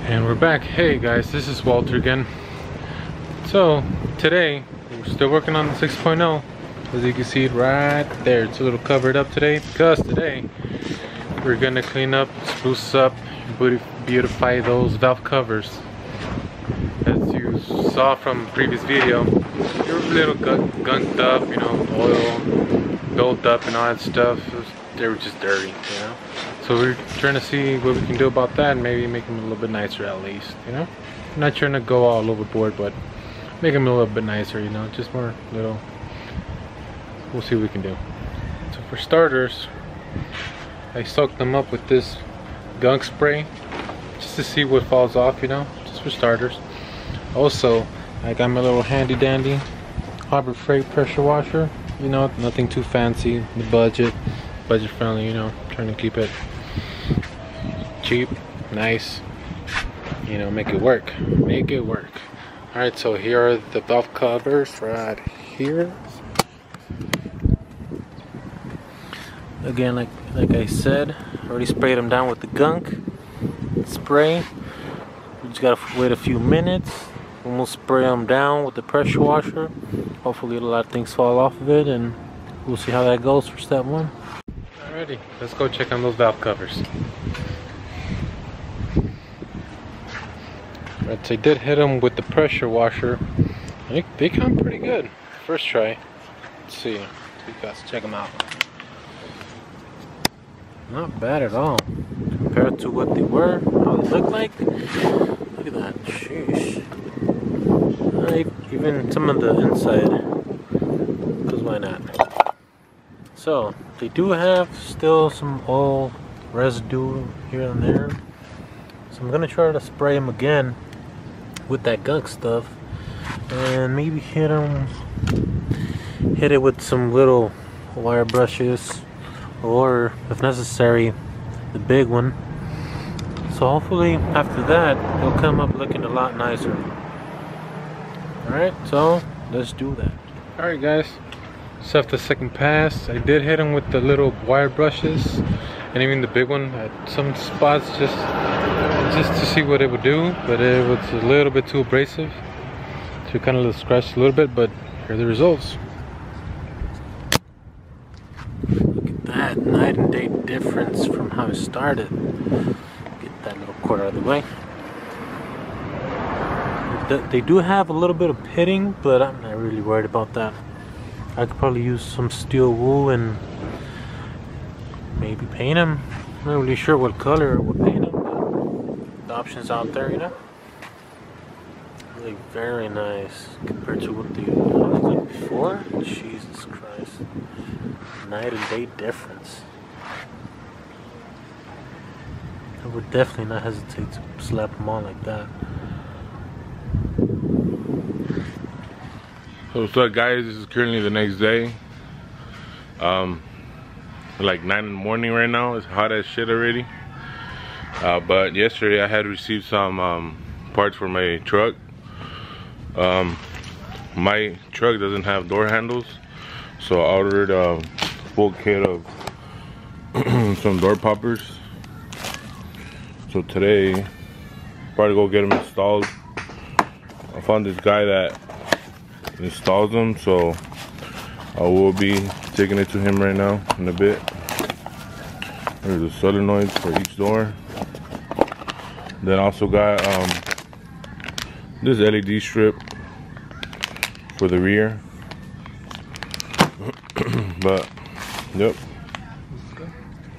And we're back. Hey guys, this is Walter again. So today we're still working on the 6.0. As you can see right there, it's a little covered up today because today we're gonna clean up, spruce up, beautify those valve covers. As you saw from the previous video, they were a little gunked up, you know, oil built up and all that stuff. They were just dirty, you know. So we're trying to see what we can do about that and maybe make them a little bit nicer at least, you know. I'm not trying to go all overboard, but make them a little bit nicer, you know, just more little. We'll see what we can do. So for starters, I soaked them up with this gunk spray just to see what falls off, you know, just for starters. Also, I got my little handy dandy Harbor Freight pressure washer, you know, nothing too fancy, the budget friendly, you know, trying to keep it cheap, nice, you know, make it work. Alright, so here are the valve covers right here. Again, like I said, already sprayed them down with the gunk spray. We just gotta wait a few minutes and we'll spray them down with the pressure washer. Hopefully a lot of things fall off of it, and we'll see how that goes for step one. Alrighty, let's go check on those valve covers. Right, so I did hit them with the pressure washer. They come pretty good. First try. Let's see. Let's check them out. Not bad at all compared to what they were, how they look like. Look at that. Sheesh. Even some of the inside. Because why not? So they do have still some oil residue here and there. So I'm gonna try to spray them again with that gunk stuff, and maybe hit it with some little wire brushes, or if necessary, the big one. So hopefully after that it'll come up looking a lot nicer. Alright, so let's do that. Alright guys, so after the second pass, I did hit them with the little wire brushes and even the big one at some spots just to see what it would do, but it was a little bit too abrasive, so kind of scratched a little bit, but here are the results. Look at that, night and day difference from how it started. Get that little cord out of the way. They do have a little bit of pitting, but I'm not really worried about that. I could probably use some steel wool and maybe paint them. I'm not really sure what color or what paint them, but the options out there, you know. Really very nice compared to what they looked like before. Jesus Christ. Night and day difference. I would definitely not hesitate to slap them on like that. So what's up guys, this is currently the next day. Like 9 in the morning right now. It's hot as shit already. But yesterday I had received some parts for my truck. My truck doesn't have door handles, so I ordered a full kit of some door poppers. So today, probably go get them installed. I found this guy that installs them, so I will be taking it to him right now in a bit. There's a solenoid for each door. Then also got this LED strip for the rear. But yep.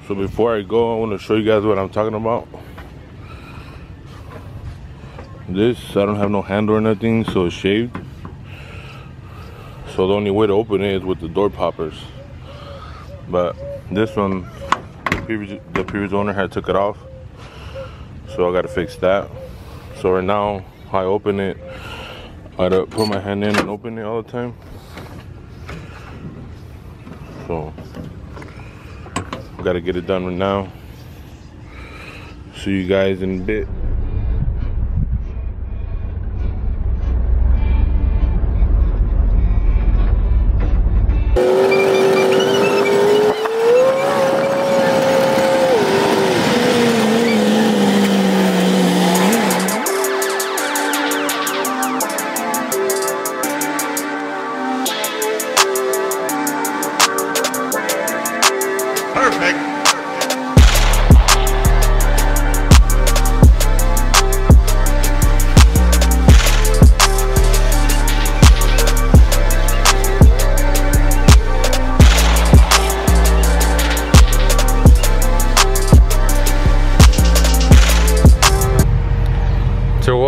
So before I go, I want to show you guys what I'm talking about. This, I don't have no handle or nothing, so it's shaved. So the only way to open it is with the door poppers. But this one, the previous owner had took it off, so I got to fix that. So right now, I open it. I gotta put my hand in and open it all the time. So I gotta get it done right now. See you guys in a bit.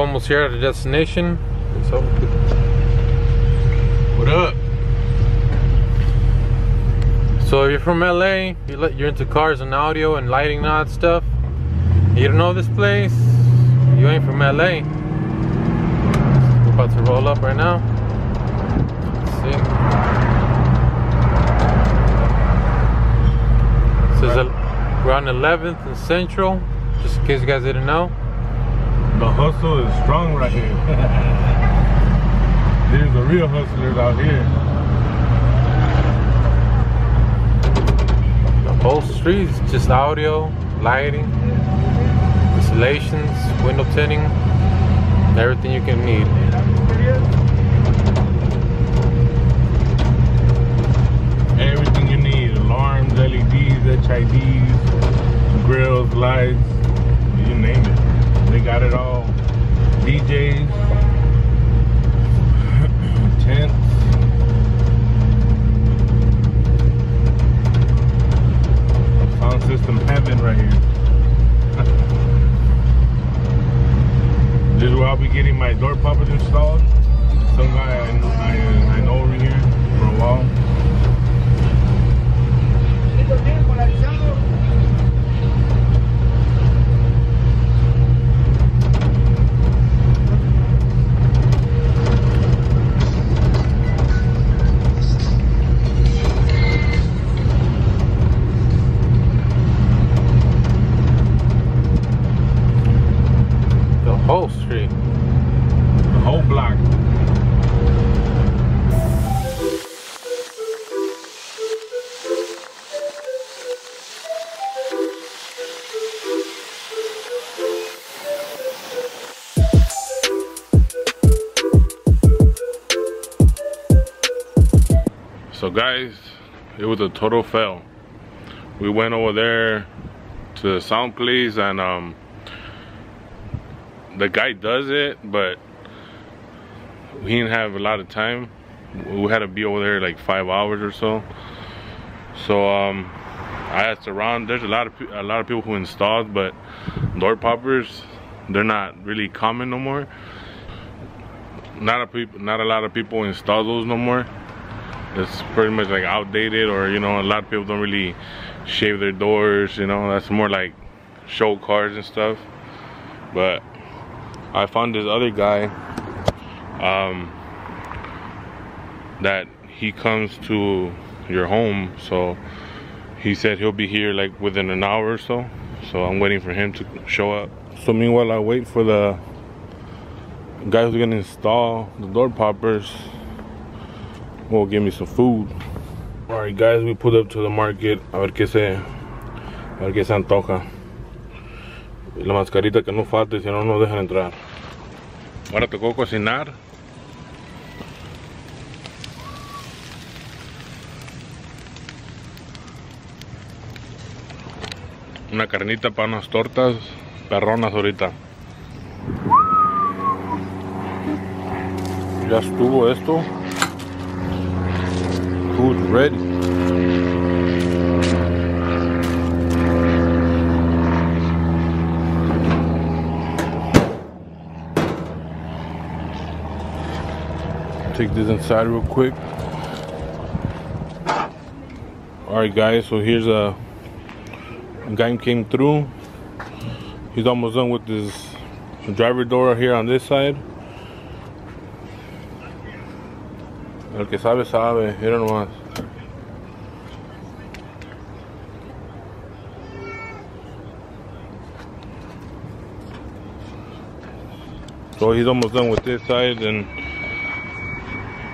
almost here at the destination. So, What up? so if you're from LA, you're into cars and audio and lighting and all that stuff, you don't know this place, you ain't from LA. We're about to roll up right now. Let's see. Says we're on 11th and Central, just in case you guys didn't know. The hustle is strong right here. There's the real hustlers out here. The whole street is just audio, lighting, installations, window tinting, everything you can need. Everything you need, alarms, LEDs, HIDs, grills, lights, you name it. They got it all. DJs, tents. Sound system heaven right here. This is where I'll be getting my door poppers installed. Some guy I know over here for a while. Whole street. The whole block. So guys, it was a total fail. We went over there to the sound place and the guy does it, but he didn't have a lot of time. We had to be over there like 5 hours or so. So I asked around. There's a lot of people who installed, but door poppers, they're not really common no more. Not a lot of people install those no more. It's pretty much like outdated, or you know, a lot of people don't really shave their doors. You know, that's more like show cars and stuff. But I found this other guy that he comes to your home, so he said he'll be here like within an hour or so. So I'm waiting for him to show up. So meanwhile I wait for the guy who's gonna install the door poppers. Will give me some food. Alright guys, we put up to the market a ver qué se antoja. La mascarita que no falte, si no nos dejan entrar. Ahora tocó cocinar. Una carnita para unas tortas perronas ahorita. Ya estuvo esto. Food ready. Take this inside real quick. Alright guys, so here's a guy came through. He's almost done with this driver door here on this side. El que sabe, sabe. Mira nomás. So he's almost done with this side, and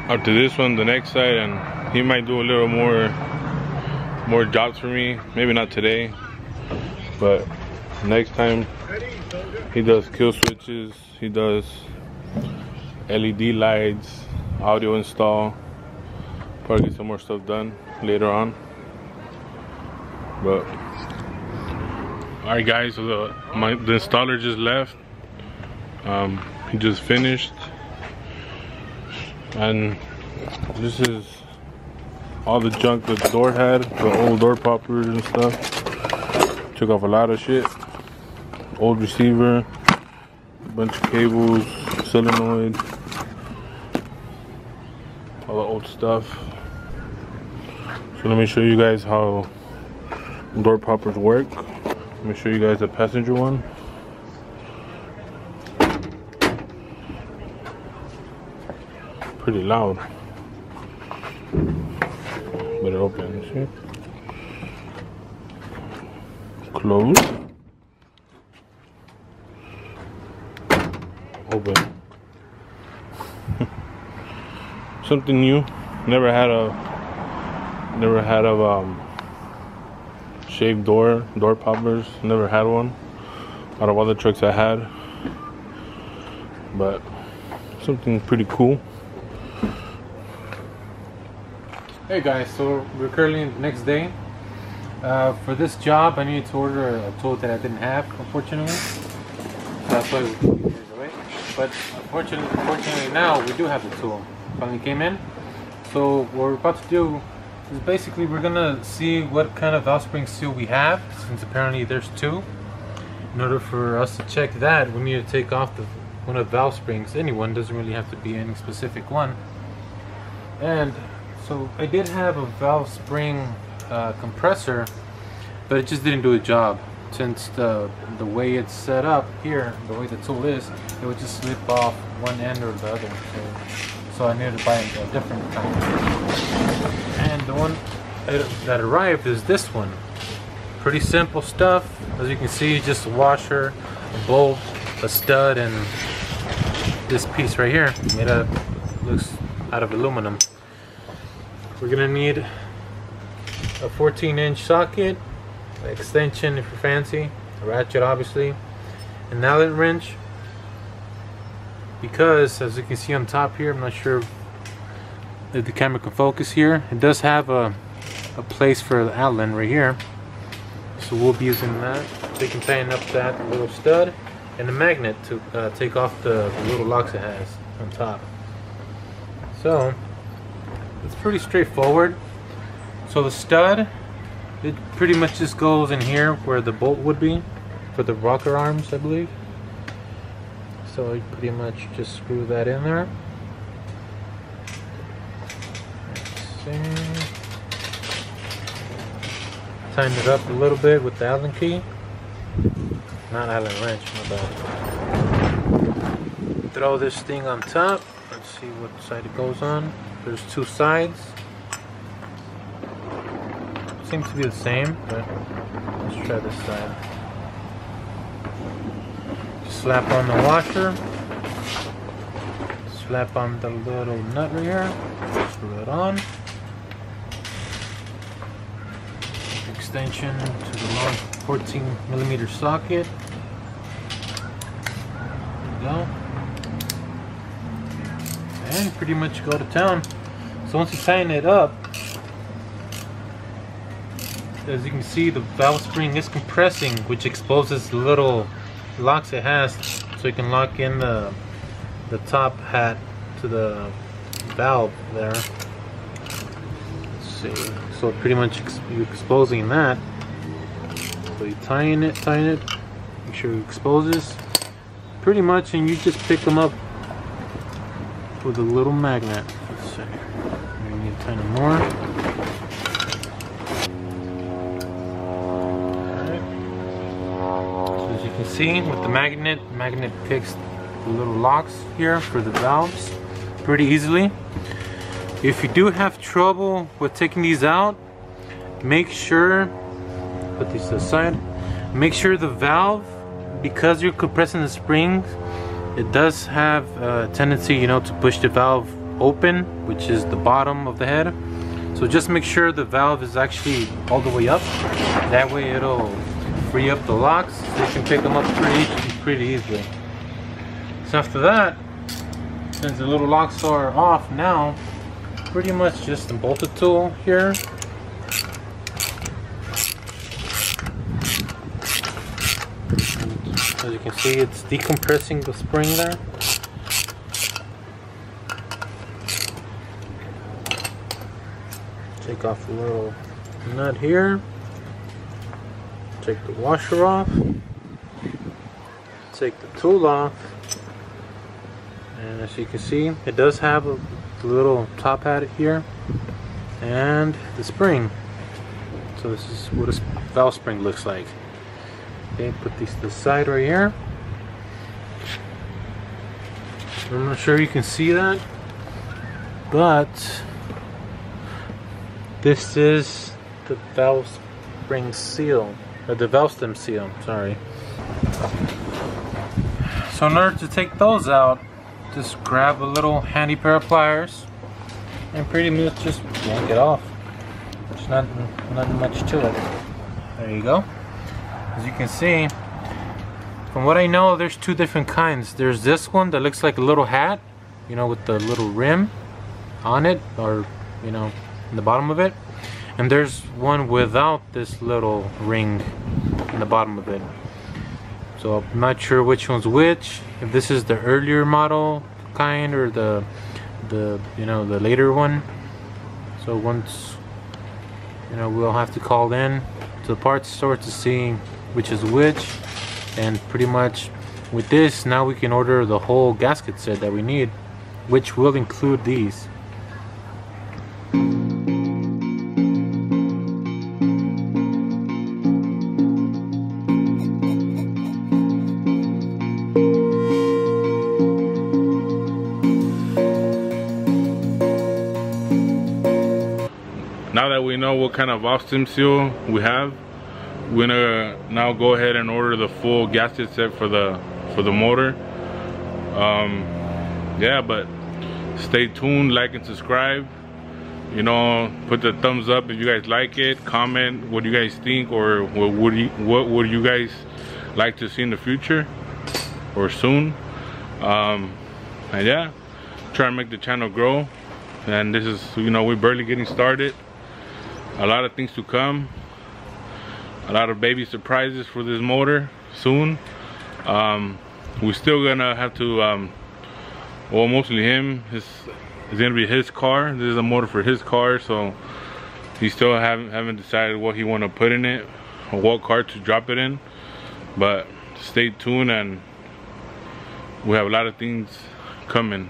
up to this one, the next side, and he might do a little more jobs for me. Maybe not today, but next time. He does kill switches, he does LED lights, audio install. Probably get some more stuff done later on. But alright guys, so the installer just left. He just finished, and this is all the junk that the door had, the old door poppers and stuff. Took off a lot of shit. Old receiver, bunch of cables, solenoid, all the old stuff. So let me show you guys how door poppers work. Let me show you guys the passenger one. Pretty loud, but it opens. See? Close. Open. Something new. Never had a shaved door poppers. Never had one out of all the trucks I had, but something pretty cool. Hey guys, so we're currently the next day. For this job I needed to order a tool that I didn't have, unfortunately. So that's why we away. But unfortunately now we do have the tool. Finally came in. So what we're about to do is basically we're gonna see what kind of valve spring seal we have, since apparently there's two. In order for us to check that, we need to take off one of the valve springs. Anyone, doesn't really have to be any specific one. And so I did have a valve spring compressor, but it just didn't do the job. Since the way it's set up here, the way the tool is, it would just slip off one end or the other. So I needed to buy a different kind. And the one that arrived is this one. Pretty simple stuff. As you can see, just a washer, a bolt, a stud, and this piece right here looks out of aluminum. We're gonna need a 14-inch socket, an extension if you're fancy, a ratchet obviously, an Allen wrench, because as you can see on top here, I'm not sure if the camera can focus here, it does have a place for the Allen right here, so we'll be using that. So you can tighten up that little stud and a magnet to take off the little locks it has on top. So it's pretty straightforward. So the stud, it pretty much just goes in here where the bolt would be for the rocker arms, I believe. So you pretty much just screw that in there. Let's see. Tighten it up a little bit with the Allen key. Not Allen wrench, my bad. Throw this thing on top. Let's see what side it goes on. There's two sides. Seems to be the same, but let's try this side. Just slap on the washer. Slap on the little nut right here. Screw it on. Extension to the long 14mm socket. There we go. And pretty much go to town. So once you tighten it up, as you can see, the valve spring is compressing, which exposes the little locks it has, so you can lock in the top hat to the valve there. Let's see. So pretty much you're exposing that. So you tighten it, make sure it exposes pretty much, and you just pick them up with a little magnet. Let's see. You need to tighten more. You can see with the magnet picks the little locks here for the valves pretty easily. If you do have trouble with taking these out, make sure, put these to the side, make sure the valve, because you're compressing the springs, it does have a tendency, you know, to push the valve open, which is the bottom of the head. So just make sure the valve is actually all the way up. That way it'll free up the locks, so you can pick them up pretty easily. So after that, since the little locks are off now, pretty much just a bolted tool here. As you can see, it's decompressing the spring there. Take off the little nut here. Take the washer off. take the tool off, and as you can see, it does have a little top hat here and the spring. So this is what a valve spring looks like. Okay, put these to the side right here. I'm not sure you can see that, but this is the valve spring seal, or the valve stem seal, sorry. So in order to take those out, just grab a little handy pair of pliers and pretty much just yank it off. There's not much to it. There you go. As you can see, from what I know, there's two different kinds. There's this one that looks like a little hat, you know, with the little rim on it, or you know, in the bottom of it. And there's one without this little ring in the bottom of it. So I'm not sure which one's which. If this is the earlier model kind or the you know, the later one. So once, you know, we'll have to call in to the parts store to see which is which. And pretty much with this, now we can order the whole gasket set that we need, which will include these. Now that we know what kind of valve stem seal we have, we're gonna now go ahead and order the full gasket set for the motor. Yeah, but stay tuned, like and subscribe. You know, put the thumbs up if you guys like it. Comment what you guys think, or what would you guys like to see in the future or soon. And yeah, try and make the channel grow. And this is, you know, we're barely getting started. A lot of things to come. A lot of baby surprises for this motor soon. We're still gonna have to, well, mostly him. It's gonna be his car. This is a motor for his car, so he still haven't decided what he want to put in it or what car to drop it in. But stay tuned, and we have a lot of things coming.